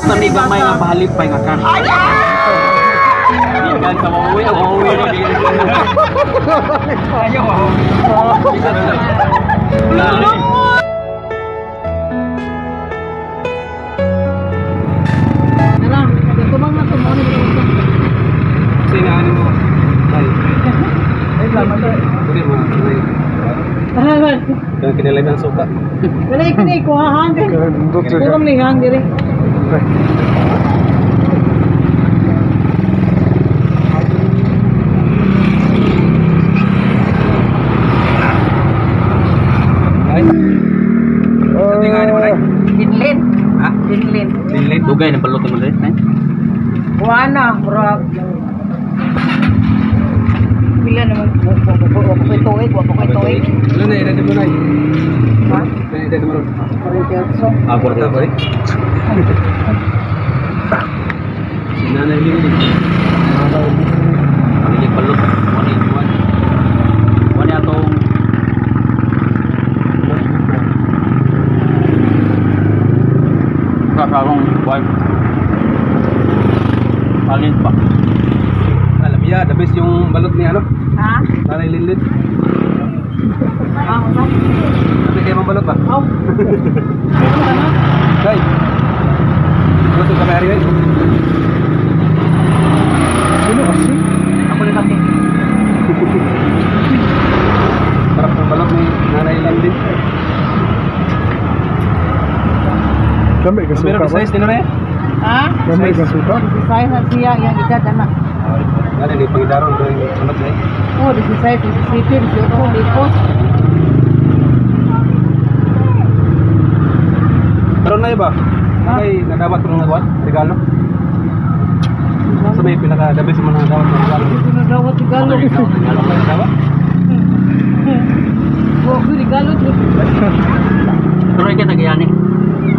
Basta may gamay nga pahalipay nga kan. Ikan sa mauwi, mauwi na din. Ayaw, singahan mo. Ay, salamat tayo. Pwede mo. Kaya kinilay ng suka. Wala ikini ko hahang din. Kurang lihang diri. Dinlin. Ha? Dinlin. Dinlin. Dugay na balot mo rin. Wana, bro. Pila naman ko tuig. Ano na edad mo na? Ha? Ano edad mo ron? Parang Ako na ba? Sinanay din. Pamilik balot. Wani atong kakakong wife. Palit pa. Alam niya, the best yung balot ni ano? Ha? Nanay Linlin. Ah, ano? Sabi kayo mong balot ba? Oh. Guys. Gusto ka may guys? Sino kasi? Ako na kami. Sarap ng balot ni Nanay Linlin. Kami ka suka ba? Size din na eh? Ha? Kami ka suka? Saya na siya yang edad anak. Ano yung pangidaron ko yung balot na eh? Oh, di saya di situ di situ di pos. Pero na iba? May nadapat ko ng nagawat? Regalo? Sa may pinaka-dabi sa mga nagawat ng regalo? Pinagawat regalo. Regalo ka nagawat? Oh, regalo tu. Pero ikaw nagyani?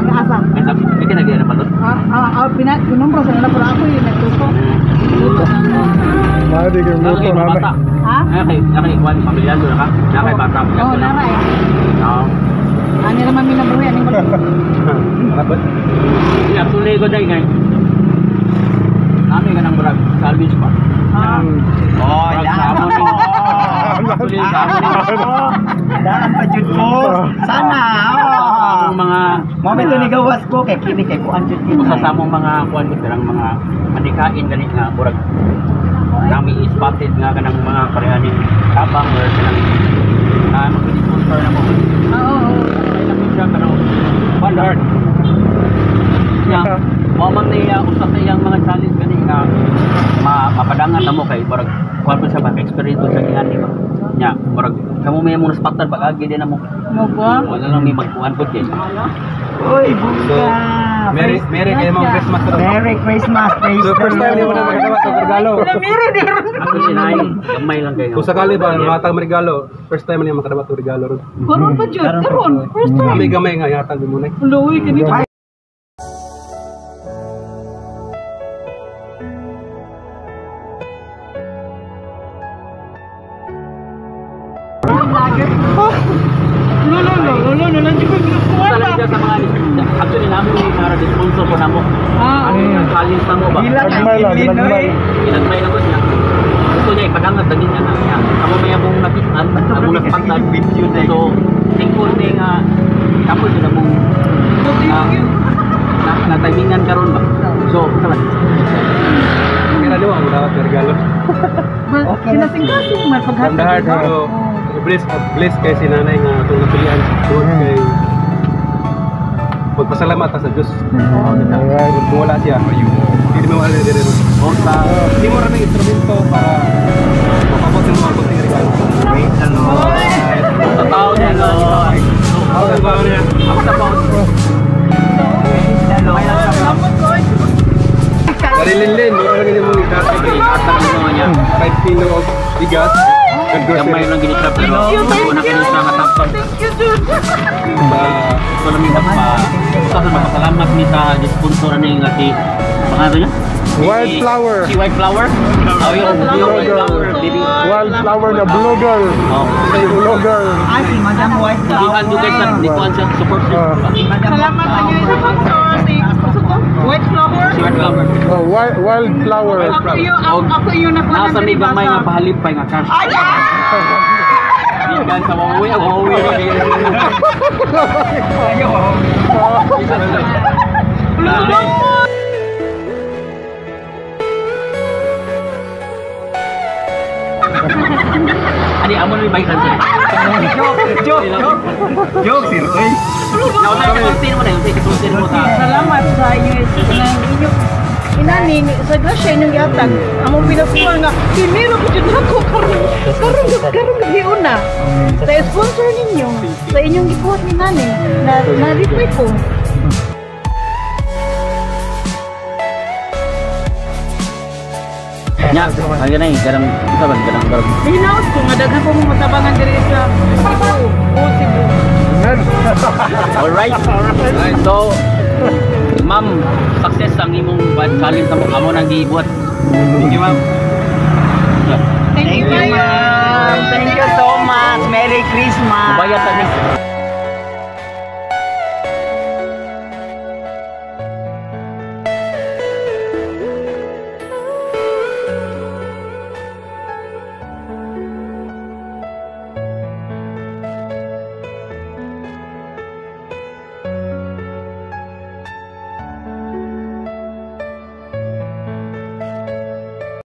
Asa? Ikaw nagyani pa doon? Pinat nombor sa nila para ako yung nagtuto. Mari ka mo to na. Ha? Nakay ikuan pamilya doon ka? Nakay bata. Oh, naray. Oo. Ani naman minabuhi ani mo. Dapat. Iya, tuloy ko dai ngay. Nami ka nang brag service pa. Oh, damo ni. Tuloy ka mo. Daan pa jud ko. Sana. Ang mga Momento ni gawas ko kay kini kay kuan jud kini. sa samong mga kuan ko lang mga manikain gani nga murag nami spotted nga kanang mga karyaning tabang or kanang mag-sponsor na mo. Oo. Ay lang siya kanang one heart. Ya, mamang niya usa sa iyang mga challenge gani nga mapadangan na mo kay murag kuan sa ba experience sa iyang di ba. Nya, murag kamo may mong spotted bagagi din na mo. Mo ba? Wala lang may magkuan po din. Uy, buka. Merry kayo mga Christmas ro. Merry Christmas. Praise So first time the niyo na Lord. magkagawa ng regalo. Namiri din. Ako sinay, gamay lang kayo. Kung sakali ba matang regalo, first time niya makadawa ng regalo ron. Karon pa jud. Karon. First time. Kami gamay nga yatag mo na. Luwi kini. No, nanti ko Sa lang dyan sa mga actually namin yung para sponsor ko na mo. Ang challenge na mo ba? Inagmay na ko siya. Gusto niya ipadangat na din niya na niya. Ako may abong nakitaan, abong nakipagtan. So, thankful niya nga tapos yun abong na-timingan ka ron ba? So, sabat. Kira liwa, ang dapat na regalo. Sinasing-kasing man From the heart, paghatag. bless kay si nanay nga itong napilian. Doon kay pagpasalamat sa Diyos. Kung wala siya, hindi mo wala din rin. O sa, hindi mo rin ng instrumento para mapapot ng mga kunting regalo. Praise the Lord. Sa tao niya, Lord. Ako sa tao niya. Ako sa tao niya. Dari Linlin, mo lang ganyan mong ikat. Ikat mo niya. 5 kilo of bigas. Gamay lang ginitrap pero ako na kayo sa katapon. Thank you, dude. Ito namin pa. Ito sa mapasalamat ni sa sponsor na yung ati. Pangalan niya? Wildflower. Si Wildflower? Oh, yung Wildflower. Wildflower na blogger. Oh. Blogger. Ah, si Madam White Dikuan Flower. juga sa dikuan sa support. Si Madam Salamat sa iyo sa sponsor. White flower. white flower. Oh, wildflower. Ako yung nakuha Nasa may gamay nga pahalipay nga cash. Ikan sa wawi, wawi. Ani amo ni baik kan. Joke, sir. Uy. Nauna ka kontin mo na yung kontin mo ta. Salamat sa inyo ng inyong inani sa grasya inyong yatag. Among pinakuha nga piniro ko jud ako karon giuna. Sa sponsor ninyo, sa inyong gikuhat ni nani na reply ko. Nya, ay ganay, garang saban garang. Hinaut ko nga daghan ko mo matabangan diri sa Cebu. Alright. So, ma'am, success ang imong bad challenge mo amo nang gibuhat. Okay, ma'am. Thank you, Thank you, ma'am. Thank you so much. Merry Christmas. Bayad ta ni.